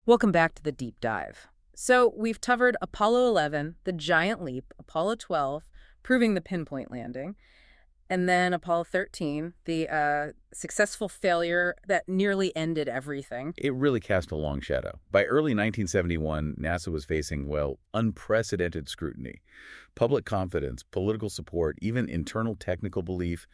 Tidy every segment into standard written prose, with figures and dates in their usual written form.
Welcome back to the deep dive. So we've covered Apollo 11, the giant leap, Apollo 12, proving the pinpoint landing, and then Apollo 13, the successful failure that nearly ended everything. It really cast a long shadow. By early 1971, NASA was facing, well, unprecedented scrutiny. Public confidence, political support, even internal technical belief,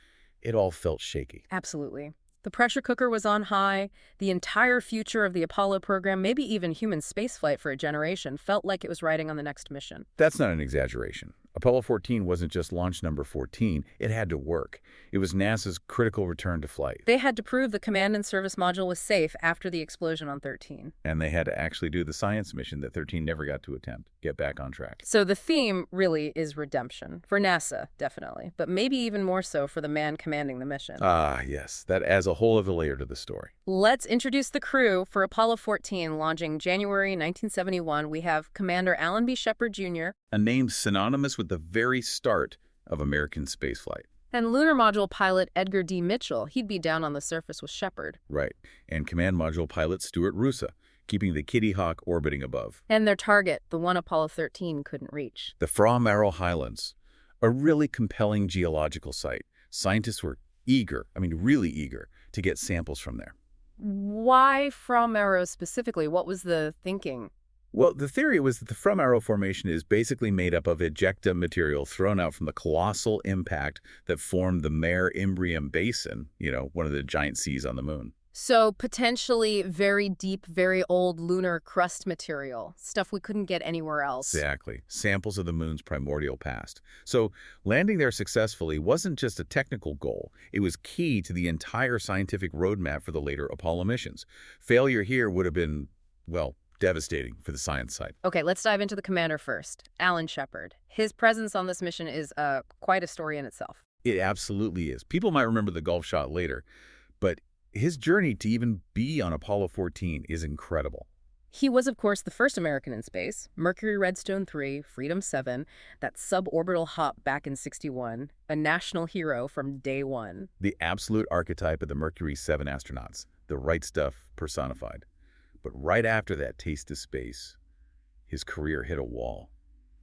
it all felt shaky. Absolutely. The pressure cooker was on high. The entire future of the Apollo program, maybe even human spaceflight for a generation, felt like it was riding on the next mission. That's not an exaggeration. Apollo 14 wasn't just launch number 14. It had to work. It was NASA's critical return to flight. They had to prove the command and service module was safe after the explosion on 13. And they had to actually do the science mission that 13 never got to attempt, get back on track. So the theme really is redemption. For NASA, definitely. But maybe even more so for the man commanding the mission. Ah, yes. That adds a whole other layer to the story. Let's introduce the crew for Apollo 14, launching January 1971. We have Commander Alan B. Shepard, Jr. A name synonymous with the very start of American spaceflight. And lunar module pilot Edgar D. Mitchell. He'd be down on the surface with Shepard. Right. And command module pilot Stuart Roosa, keeping the Kitty Hawk orbiting above. And their target, the one Apollo 13 couldn't reach. The Fra Mauro Highlands, a really compelling geological site. Scientists were eager, really eager, to get samples from there. Why Fra Mauro specifically? What was the thinking? Well, the theory was that the Fra Mauro Formation is basically made up of ejecta material thrown out from the colossal impact that formed the Mare Imbrium Basin, one of the giant seas on the moon. So potentially very deep, very old lunar crust material, stuff we couldn't get anywhere else. Exactly. Samples of the moon's primordial past. So landing there successfully wasn't just a technical goal. It was key to the entire scientific roadmap for the later Apollo missions. Failure here would have been, well, devastating for the science side. Okay, let's dive into the commander first, Alan Shepard. His presence on this mission is quite a story in itself. It absolutely is. People might remember the Gulf shot later, but his journey to even be on Apollo 14 is incredible. He was, of course, the first American in space. Mercury Redstone 3, Freedom 7, that suborbital hop back in '61, a national hero from day one. The absolute archetype of the Mercury 7 astronauts, the right stuff personified. But right after that taste of space, his career hit a wall,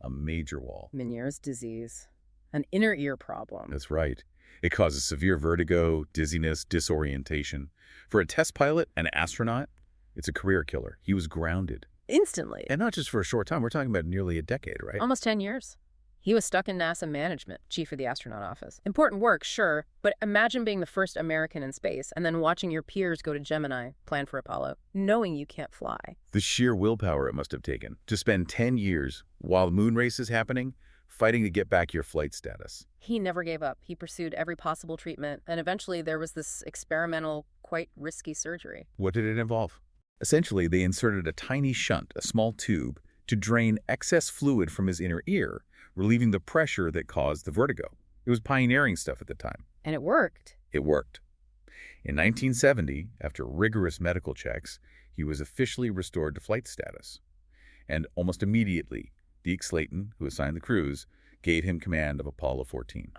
a major wall. Meniere's disease, an inner ear problem. That's right. It causes severe vertigo, dizziness, disorientation. For a test pilot, an astronaut, it's a career killer. He was grounded. Instantly. And not just for a short time. We're talking about nearly a decade, right? Almost 10 years. He was stuck in NASA management, chief of the astronaut office. Important work, sure, but imagine being the first American in space and then watching your peers go to Gemini, plan for Apollo, knowing you can't fly. The sheer willpower it must have taken to spend 10 years while the moon race is happening, fighting to get back your flight status. He never gave up. He pursued every possible treatment, and eventually there was this experimental, quite risky surgery. What did it involve? Essentially, they inserted a tiny shunt, a small tube, to drain excess fluid from his inner ear, relieving the pressure that caused the vertigo. It was pioneering stuff at the time. And it worked. It worked. In 1970, after rigorous medical checks, he was officially restored to flight status. And almost immediately, Deke Slayton, who assigned the crews, gave him command of Apollo 14.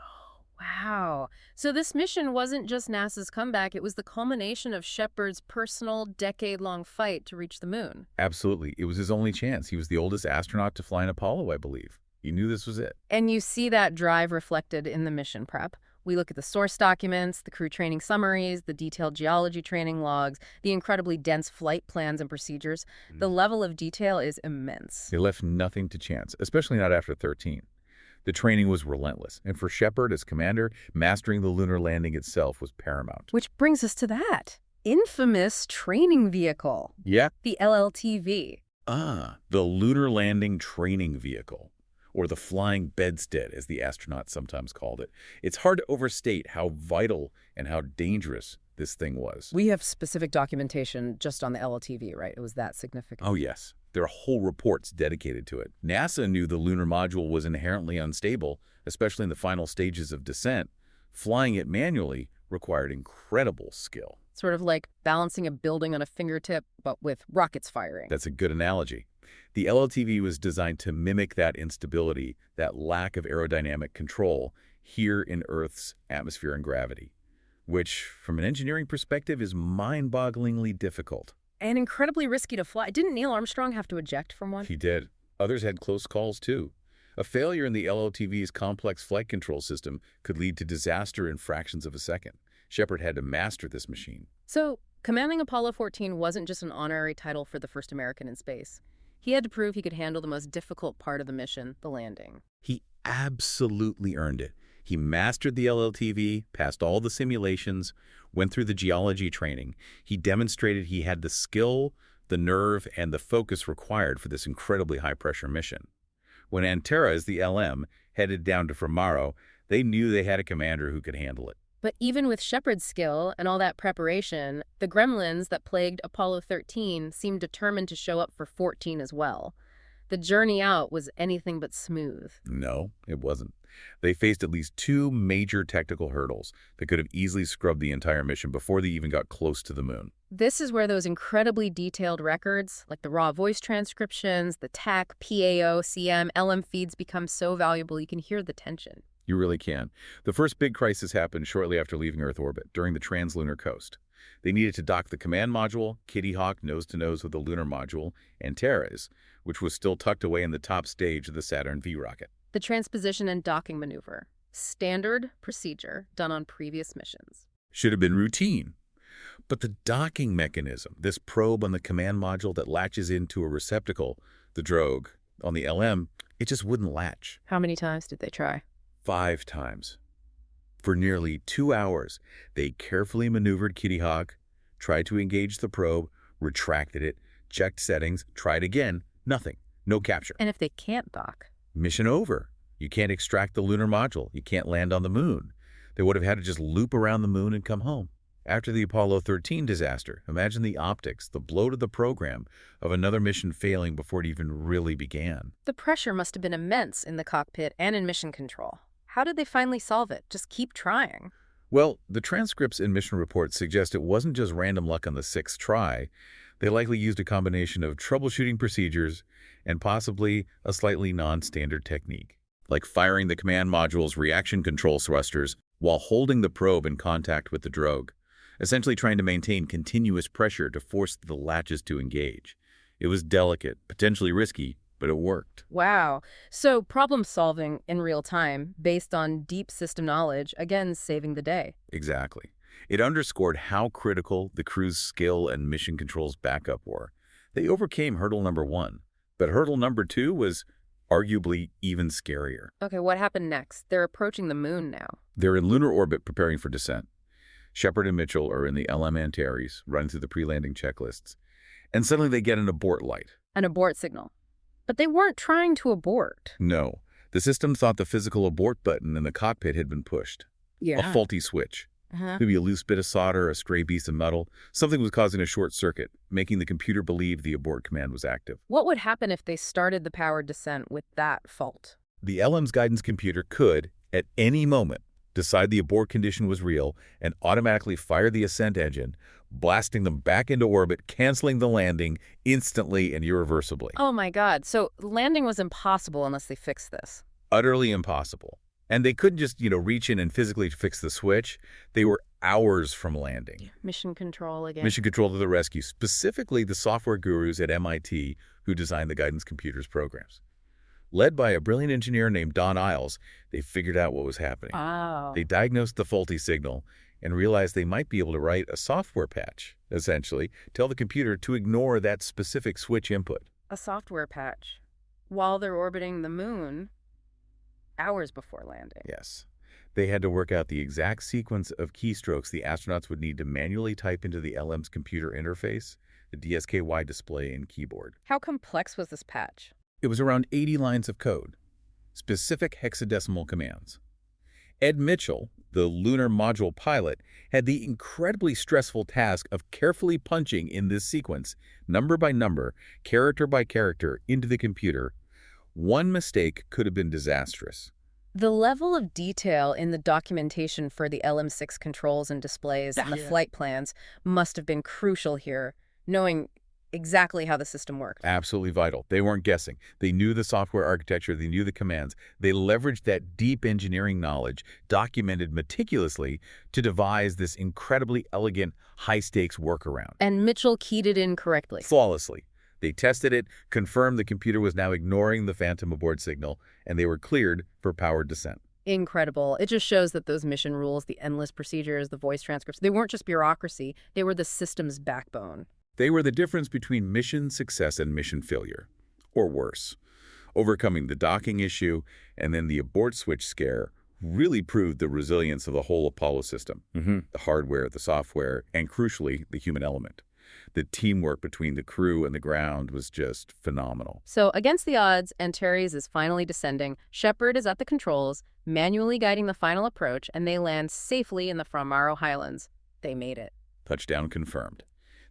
Wow. So this mission wasn't just NASA's comeback, it was the culmination of Shepard's personal, decade-long fight to reach the moon. Absolutely. It was his only chance. He was the oldest astronaut to fly an Apollo, I believe. He knew this was it. And you see that drive reflected in the mission prep. We look at the source documents, the crew training summaries, the detailed geology training logs, the incredibly dense flight plans and procedures. The level of detail is immense. They left nothing to chance, especially not after 13. The training was relentless, and for Shepard as commander, mastering the lunar landing itself was paramount. Which brings us to that infamous training vehicle. Yeah? The LLTV. The Lunar Landing Training Vehicle, or the Flying Bedstead, as the astronauts sometimes called it. It's hard to overstate how vital and how dangerous this thing was. We have specific documentation just on the LLTV, right? It was that significant. Oh, yes. There are whole reports dedicated to it. NASA knew the lunar module was inherently unstable, especially in the final stages of descent. Flying it manually required incredible skill. Sort of like balancing a building on a fingertip, but with rockets firing. That's a good analogy. The LLTV was designed to mimic that instability, that lack of aerodynamic control here in Earth's atmosphere and gravity, which, from an engineering perspective, is mind-bogglingly difficult. And incredibly risky to fly. Didn't Neil Armstrong have to eject from one? He did. Others had close calls, too. A failure in the LLTV's complex flight control system could lead to disaster in fractions of a second. Shepard had to master this machine. So, commanding Apollo 14 wasn't just an honorary title for the first American in space. He had to prove he could handle the most difficult part of the mission, the landing. He absolutely earned it. He mastered the LLTV, passed all the simulations, went through the geology training. He demonstrated he had the skill, the nerve, and the focus required for this incredibly high-pressure mission. When Antares, the LM, headed down to Fremaro, they knew they had a commander who could handle it. But even with Shepard's skill and all that preparation, the gremlins that plagued Apollo 13 seemed determined to show up for 14 as well. The journey out was anything but smooth. No, it wasn't. They faced at least two major technical hurdles that could have easily scrubbed the entire mission before they even got close to the moon. This is where those incredibly detailed records, like the raw voice transcriptions, the TAC, PAO, CM, LM feeds become so valuable you can hear the tension. You really can. The first big crisis happened shortly after leaving Earth orbit, during the translunar coast. They needed to dock the command module, Kitty Hawk nose-to-nose with the lunar module, Antares, which was still tucked away in the top stage of the Saturn V rocket. The transposition and docking maneuver. Standard procedure done on previous missions. Should have been routine. But the docking mechanism, this probe on the command module that latches into a receptacle, the drogue, on the LM, it just wouldn't latch. How many times did they try? 5 times. For nearly 2 hours, they carefully maneuvered Kitty Hawk, tried to engage the probe, retracted it, checked settings, tried again, nothing, no capture. And if they can't dock? Mission over. You can't extract the lunar module. You can't land on the moon. They would have had to just loop around the moon and come home. After the Apollo 13 disaster, imagine the optics, the blow to the program of another mission failing before it even really began. The pressure must have been immense in the cockpit and in mission control. How did they finally solve it? Just keep trying. Well, the transcripts and mission reports suggest it wasn't just random luck on the 6th try. They likely used a combination of troubleshooting procedures and possibly a slightly non-standard technique, like firing the command module's reaction control thrusters while holding the probe in contact with the drogue, essentially trying to maintain continuous pressure to force the latches to engage. It was delicate, potentially risky, but it worked. Wow. So problem solving in real time, based on deep system knowledge, again, saving the day. Exactly. It underscored how critical the crew's skill and mission controls backup were. They overcame hurdle number 1, but hurdle number 2 was arguably even scarier. Okay, what happened next? They're approaching the moon now. They're in lunar orbit preparing for descent. Shepard and Mitchell are in the LM Antares, running through the pre-landing checklists. And suddenly they get an abort light. An abort signal. But they weren't trying to abort. No. The system thought the physical abort button in the cockpit had been pushed. Yeah. A faulty switch. Maybe a loose bit of solder, a stray piece of metal. Something was causing a short circuit, making the computer believe the abort command was active. What would happen if they started the powered descent with that fault? The LM's guidance computer could, at any moment, decide the abort condition was real and automatically fire the ascent engine, blasting them back into orbit, canceling the landing instantly and irreversibly. Oh my God. So landing was impossible unless they fixed this. Utterly impossible. And they couldn't just, reach in and physically fix the switch. They were hours from landing. Mission control again. Mission control to the rescue, specifically the software gurus at MIT who designed the guidance computer's programs. Led by a brilliant engineer named Don Iles, they figured out what was happening. Oh. They diagnosed the faulty signal and realized they might be able to write a software patch, essentially, tell the computer to ignore that specific switch input. A software patch. While they're orbiting the moon, hours before landing. Yes. They had to work out the exact sequence of keystrokes the astronauts would need to manually type into the LM's computer interface, the DSKY display and keyboard. How complex was this patch? It was around 80 lines of code, specific hexadecimal commands. Ed Mitchell, the lunar module pilot, had the incredibly stressful task of carefully punching in this sequence, number by number, character by character, into the computer. One mistake could have been disastrous. The level of detail in the documentation for the LM6 controls and displays and the flight plans must have been crucial here, knowing exactly how the system worked. Absolutely vital. They weren't guessing. They knew the software architecture. They knew the commands. They leveraged that deep engineering knowledge, documented meticulously, to devise this incredibly elegant, high-stakes workaround. And Mitchell keyed it in correctly. Flawlessly. They tested it, confirmed the computer was now ignoring the phantom abort signal, and they were cleared for powered descent. Incredible. It just shows that those mission rules, the endless procedures, the voice transcripts, they weren't just bureaucracy. They were the system's backbone. They were the difference between mission success and mission failure, or worse. Overcoming the docking issue and then the abort switch scare really proved the resilience of the whole Apollo system. The hardware, the software, and crucially, the human element. The teamwork between the crew and the ground was just phenomenal. So against the odds, Antares is finally descending. Shepard is at the controls, manually guiding the final approach, and they land safely in the Framaro Highlands. They made it. Touchdown confirmed.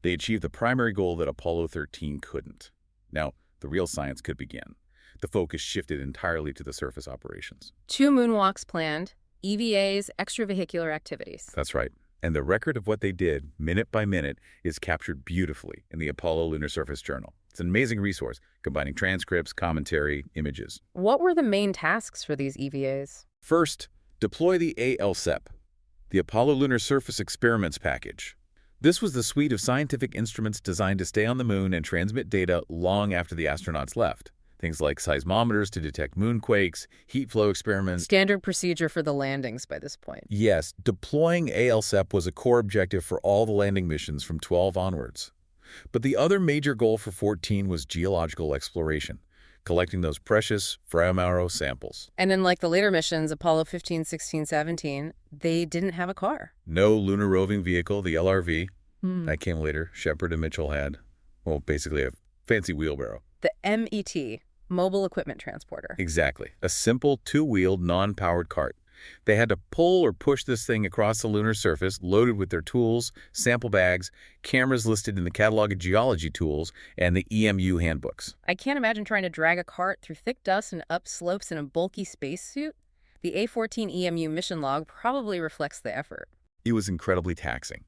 They achieved the primary goal that Apollo 13 couldn't. Now, the real science could begin. The focus shifted entirely to the surface operations. 2 moonwalks planned, EVAs, extravehicular activities. That's right. And the record of what they did, minute by minute, is captured beautifully in the Apollo Lunar Surface Journal. It's an amazing resource, combining transcripts, commentary, images. What were the main tasks for these EVAs? First, deploy the ALSEP, the Apollo Lunar Surface Experiments Package. This was the suite of scientific instruments designed to stay on the moon and transmit data long after the astronauts left. Things like seismometers to detect moonquakes, heat flow experiments. Standard procedure for the landings by this point. Yes, deploying ALSEP was a core objective for all the landing missions from 12 onwards. But the other major goal for 14 was geological exploration, collecting those precious Framaro samples. And unlike the later missions, Apollo 15, 16, 17, they didn't have a car. No lunar roving vehicle, the LRV. That came later. Shepard and Mitchell had, well, basically a fancy wheelbarrow. The MET, Mobile Equipment Transporter. Exactly. A simple two-wheeled, non-powered cart. They had to pull or push this thing across the lunar surface, loaded with their tools, sample bags, cameras listed in the catalog of geology tools, and the EMU handbooks. I can't imagine trying to drag a cart through thick dust and up slopes in a bulky spacesuit. The A-14 EMU mission log probably reflects the effort. It was incredibly taxing.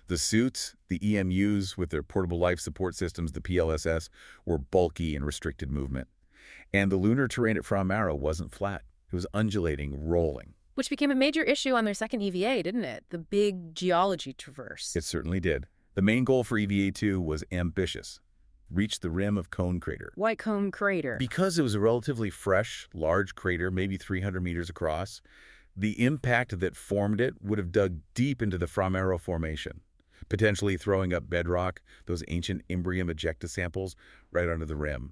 The suits, the EMUs with their portable life support systems, the PLSS, were bulky and restricted movement. And the lunar terrain at Framaro wasn't flat. It was undulating, rolling. Which became a major issue on their second EVA, didn't it? The big geology traverse. It certainly did. The main goal for EVA-2 was ambitious. Reach the rim of Cone Crater. Why Cone Crater? Because it was a relatively fresh, large crater, maybe 300 meters across, the impact that formed it would have dug deep into the Framaro Formation, potentially throwing up bedrock, those ancient Imbrium ejecta samples, right under the rim.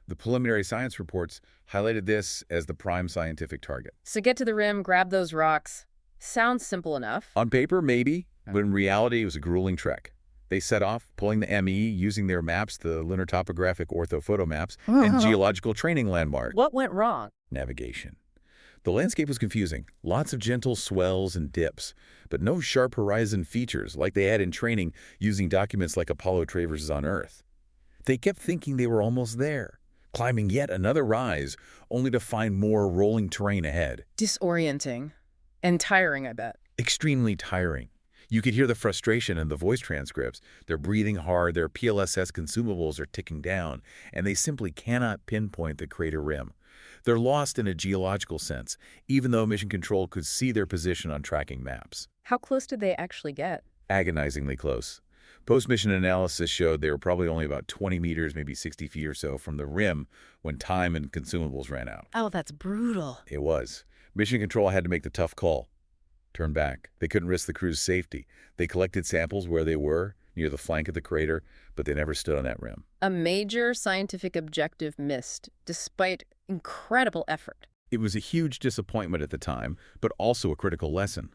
The preliminary science reports highlighted this as the prime scientific target. So get to the rim, grab those rocks. Sounds simple enough. On paper, maybe, but in reality, it was a grueling trek. They set off, pulling the ME, using their maps, the lunar topographic orthophoto maps, and geological training landmarks. What went wrong? Navigation. The landscape was confusing. Lots of gentle swells and dips, but no sharp horizon features like they had in training using documents like Apollo traverses on Earth. They kept thinking they were almost there, climbing yet another rise, only to find more rolling terrain ahead. Disorienting. And tiring, I bet. Extremely tiring. You could hear the frustration in the voice transcripts. They're breathing hard, their PLSS consumables are ticking down, and they simply cannot pinpoint the crater rim. They're lost in a geological sense, even though Mission Control could see their position on tracking maps. How close did they actually get? Agonizingly close. Post-mission analysis showed they were probably only about 20 meters, maybe 60 feet or so from the rim when time and consumables ran out. Oh, that's brutal. It was. Mission Control had to make the tough call. Turn back. They couldn't risk the crew's safety. They collected samples where they were, near the flank of the crater, but they never stood on that rim. A major scientific objective missed, despite incredible effort. It was a huge disappointment at the time, but also a critical lesson.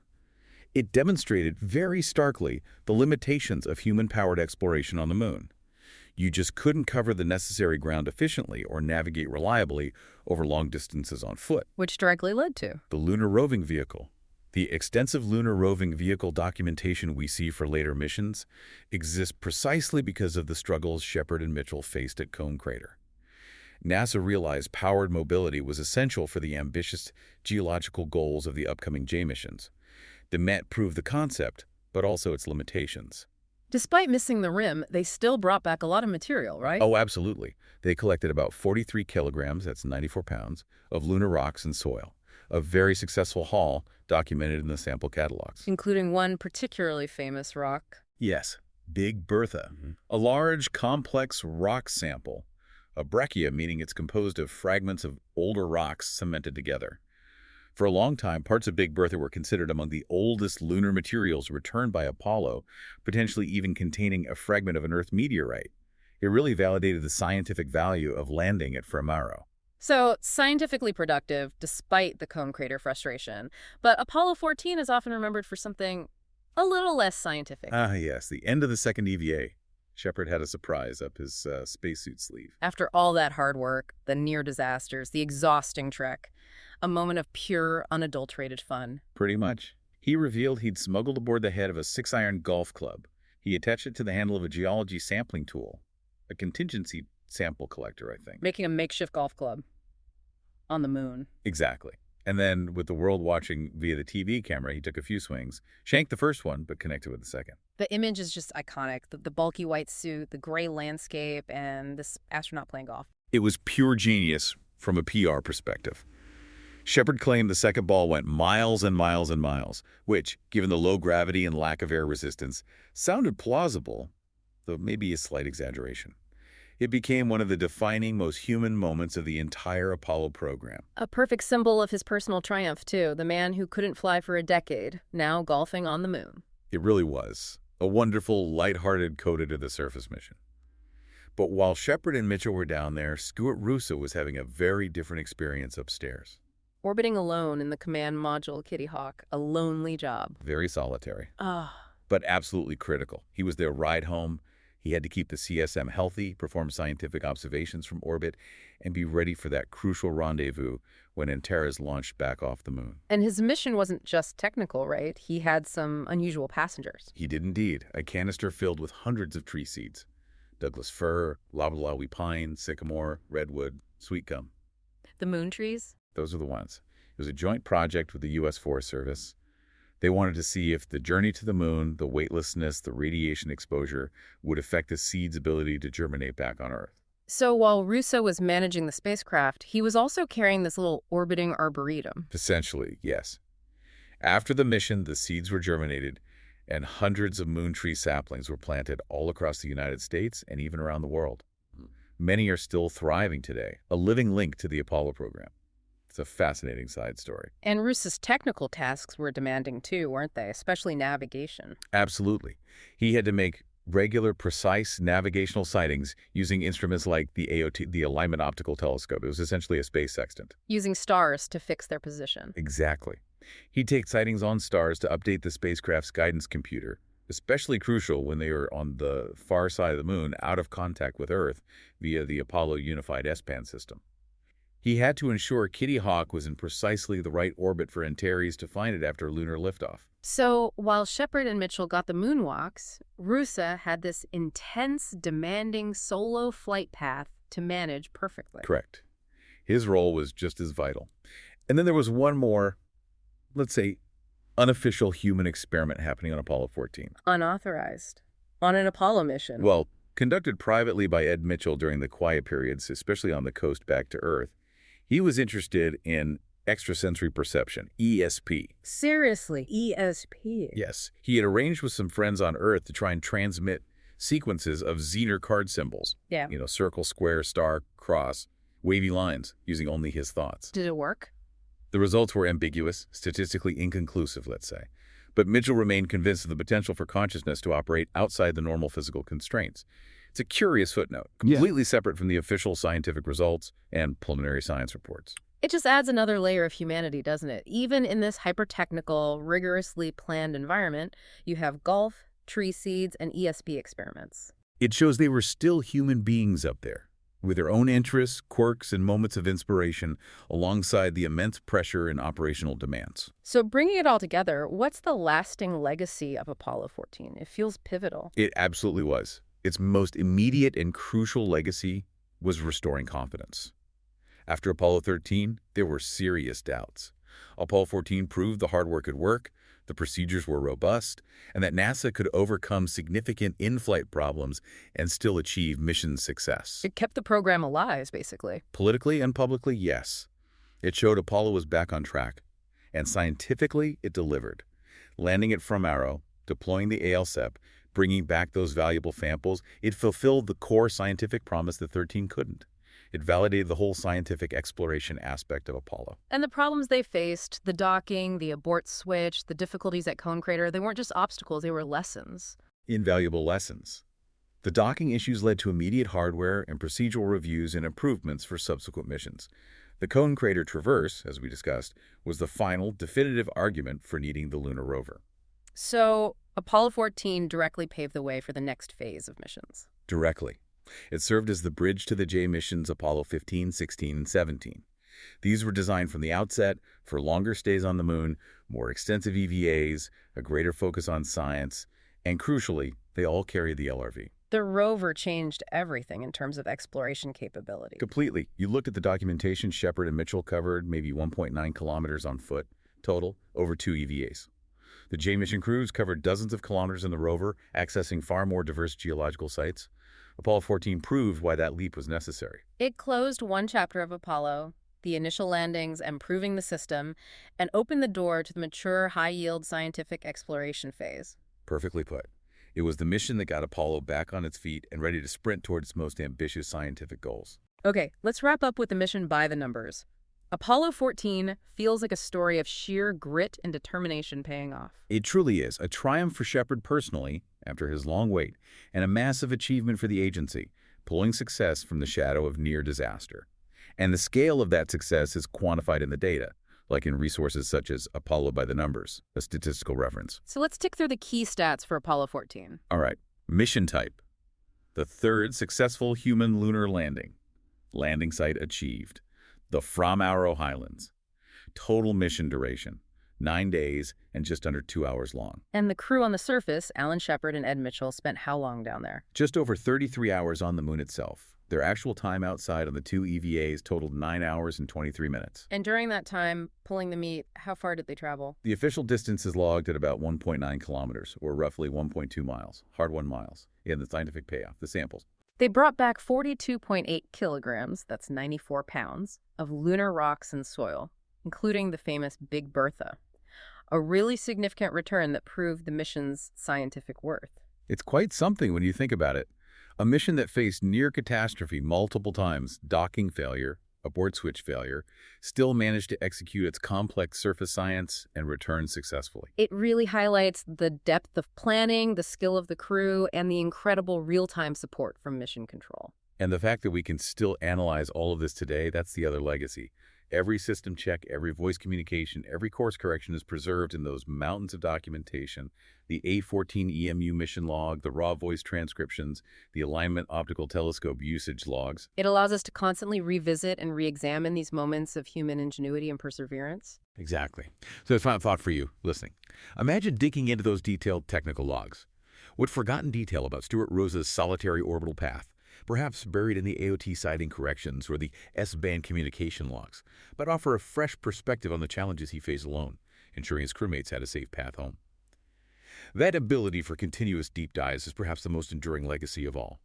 It demonstrated very starkly the limitations of human-powered exploration on the moon. You just couldn't cover the necessary ground efficiently or navigate reliably over long distances on foot. Which directly led to the lunar roving vehicle. The extensive lunar roving vehicle documentation we see for later missions exists precisely because of the struggles Shepard and Mitchell faced at Cone Crater. NASA realized powered mobility was essential for the ambitious geological goals of the upcoming J missions. The MET proved the concept, but also its limitations. Despite missing the rim, they still brought back a lot of material, right? Oh, absolutely. They collected about 43 kilograms, that's 94 pounds, of lunar rocks and soil. A very successful haul documented in the sample catalogs. Including one particularly famous rock. Yes, Big Bertha, a large, complex rock sample. A breccia, meaning it's composed of fragments of older rocks cemented together. For a long time, parts of Big Bertha were considered among the oldest lunar materials returned by Apollo, potentially even containing a fragment of an Earth meteorite. It really validated the scientific value of landing at Fremaro. So, scientifically productive, despite the cone crater frustration. But Apollo 14 is often remembered for something a little less scientific. Ah, yes, the end of the second EVA. Shepard had a surprise up his spacesuit sleeve. After all that hard work, the near disasters, the exhausting trek, a moment of pure, unadulterated fun. Pretty much. He revealed he'd smuggled aboard the head of a 6-iron golf club. He attached it to the handle of a geology sampling tool. A contingency sample collector, I think. Making a makeshift golf club on the moon. Exactly. And then, with the world watching via the TV camera, he took a few swings, shanked the first one, but connected with the second. The image is just iconic. The bulky white suit, the gray landscape, and this astronaut playing golf. It was pure genius from a PR perspective. Shepard claimed the second ball went miles and miles and miles, which, given the low gravity and lack of air resistance, sounded plausible, though maybe a slight exaggeration. It became one of the defining, most human moments of the entire Apollo program. A perfect symbol of his personal triumph, too. The man who couldn't fly for a decade, now golfing on the moon. It really was. A wonderful, lighthearted coda to the surface mission. But while Shepard and Mitchell were down there, Stuart Russo was having a very different experience upstairs. Orbiting alone in the command module Kitty Hawk, a lonely job. Very solitary. Ah. But absolutely critical. He was their ride home. He had to keep the CSM healthy, perform scientific observations from orbit, and be ready for that crucial rendezvous when Antares launched back off the moon. And his mission wasn't just technical, right? He had some unusual passengers. He did indeed. A canister filled with hundreds of tree seeds. Douglas fir, loblolly pine, sycamore, redwood, sweet gum. The moon trees? Those are the ones. It was a joint project with the U.S. Forest Service. They wanted to see if the journey to the moon, the weightlessness, the radiation exposure would affect the seed's ability to germinate back on Earth. So while Russo was managing the spacecraft, he was also carrying this little orbiting arboretum. Essentially, yes. After the mission, the seeds were germinated, and hundreds of moon tree saplings were planted all across the United States and even around the world. Many are still thriving today, a living link to the Apollo program. It's a fascinating side story. And Russo's technical tasks were demanding too, weren't they? Especially navigation. Absolutely. He had to make regular, precise navigational sightings using instruments like the AOT, the Alignment Optical Telescope. It was essentially a space sextant. Using stars to fix their position. Exactly. He'd take sightings on stars to update the spacecraft's guidance computer, especially crucial when they were on the far side of the moon, out of contact with Earth via the Apollo Unified S-band system. He had to ensure Kitty Hawk was in precisely the right orbit for Antares to find it after lunar liftoff. So while Shepard and Mitchell got the moonwalks, Russo had this intense, demanding solo flight path to manage perfectly. Correct. His role was just as vital. And then there was one more, let's say, unofficial human experiment happening on Apollo 14. Unauthorized. On an Apollo mission. Well, conducted privately by Ed Mitchell during the quiet periods, especially on the coast back to Earth. He was interested in extrasensory perception, ESP. Seriously, ESP? Yes. He had arranged with some friends on Earth to try and transmit sequences of Zener card symbols. Yeah. You know, circle, square, star, cross, wavy lines, using only his thoughts. Did it work? The results were ambiguous, statistically inconclusive, let's say. But Mitchell remained convinced of the potential for consciousness to operate outside the normal physical constraints. It's a curious footnote, completely separate from the official scientific results and preliminary science reports. It just adds another layer of humanity, doesn't it? Even in this hyper-technical, rigorously planned environment, you have golf, tree seeds, and ESP experiments. It shows they were still human beings up there, with their own interests, quirks, and moments of inspiration, alongside the immense pressure and operational demands. So bringing it all together, what's the lasting legacy of Apollo 14? It feels pivotal. It absolutely was. Its most immediate and crucial legacy was restoring confidence. After Apollo 13, there were serious doubts. Apollo 14 proved the hard work could work. the procedures were robust, and that NASA could overcome significant in-flight problems and still achieve mission success. It kept the program alive, basically. Politically and publicly, yes. It showed Apollo was back on track, and scientifically, it delivered. Landing it from Arrow, deploying the ALSEP, bringing back those valuable samples, it fulfilled the core scientific promise that 13 couldn't. It validated the whole scientific exploration aspect of Apollo. And the problems they faced, the docking, the abort switch, the difficulties at Cone Crater, they weren't just obstacles, they were lessons. Invaluable lessons. The docking issues led to immediate hardware and procedural reviews and improvements for subsequent missions. The Cone Crater Traverse, as we discussed, was the final, definitive argument for needing the lunar rover. So Apollo 14 directly paved the way for the next phase of missions. Directly. It served as the bridge to the J missions Apollo 15, 16, and 17. These were designed from the outset for longer stays on the moon, more extensive EVAs, a greater focus on science, and crucially, they all carried the LRV. The rover changed everything in terms of exploration capability. Completely. You looked at the documentation Shepard and Mitchell covered, maybe 1.9 kilometers on foot, total, over 2 EVAs. The J mission crews covered dozens of kilometers in the rover, accessing far more diverse geological sites. Apollo 14 proved why that leap was necessary. It closed one chapter of Apollo, the initial landings and proving the system, and opened the door to the mature, high-yield scientific exploration phase. Perfectly put. It was the mission that got Apollo back on its feet and ready to sprint toward its most ambitious scientific goals. Okay, let's wrap up with the mission by the numbers. Apollo 14 feels like a story of sheer grit and determination paying off. It truly is a triumph for Shepard personally, after his long wait, and a massive achievement for the agency, pulling success from the shadow of near disaster. And the scale of that success is quantified in the data, like in resources such as Apollo by the numbers, a statistical reference. So let's tick through the key stats for Apollo 14. All right, mission type. The third successful human lunar landing. Landing site achieved. The From Arrow Highlands. Total mission duration, 9 days and just under 2 hours long. And the crew on the surface, Alan Shepard and Ed Mitchell, spent how long down there? Just over 33 hours on the moon itself. Their actual time outside on the 2 EVAs totaled 9 hours and 23 minutes. And during that time, pulling the meat, how far did they travel? The official distance is logged at about 1.9 kilometers, or roughly 1.2 miles, hard-won miles, in the scientific payoff, the samples. They brought back 42.8 kilograms, that's 94 pounds, of lunar rocks and soil, including the famous Big Bertha. A really significant return that proved the mission's scientific worth. It's quite something when you think about it. A mission that faced near catastrophe multiple times, docking failure, abort switch failure, still managed to execute its complex surface science and return successfully. It really highlights the depth of planning, the skill of the crew, and the incredible real-time support from mission control. And the fact that we can still analyze all of this today, that's the other legacy. Every system check, every voice communication, every course correction is preserved in those mountains of documentation. The A14 EMU mission log, the raw voice transcriptions, the alignment optical telescope usage logs. It allows us to constantly revisit and re-examine these moments of human ingenuity and perseverance. Exactly. So a final thought for you listening. Imagine digging into those detailed technical logs. What forgotten detail about Stuart Rosa's solitary orbital path? Perhaps buried in the AOT sighting corrections or the S-band communication logs, but offer a fresh perspective on the challenges he faced alone, ensuring his crewmates had a safe path home. That ability for continuous deep dives is perhaps the most enduring legacy of all.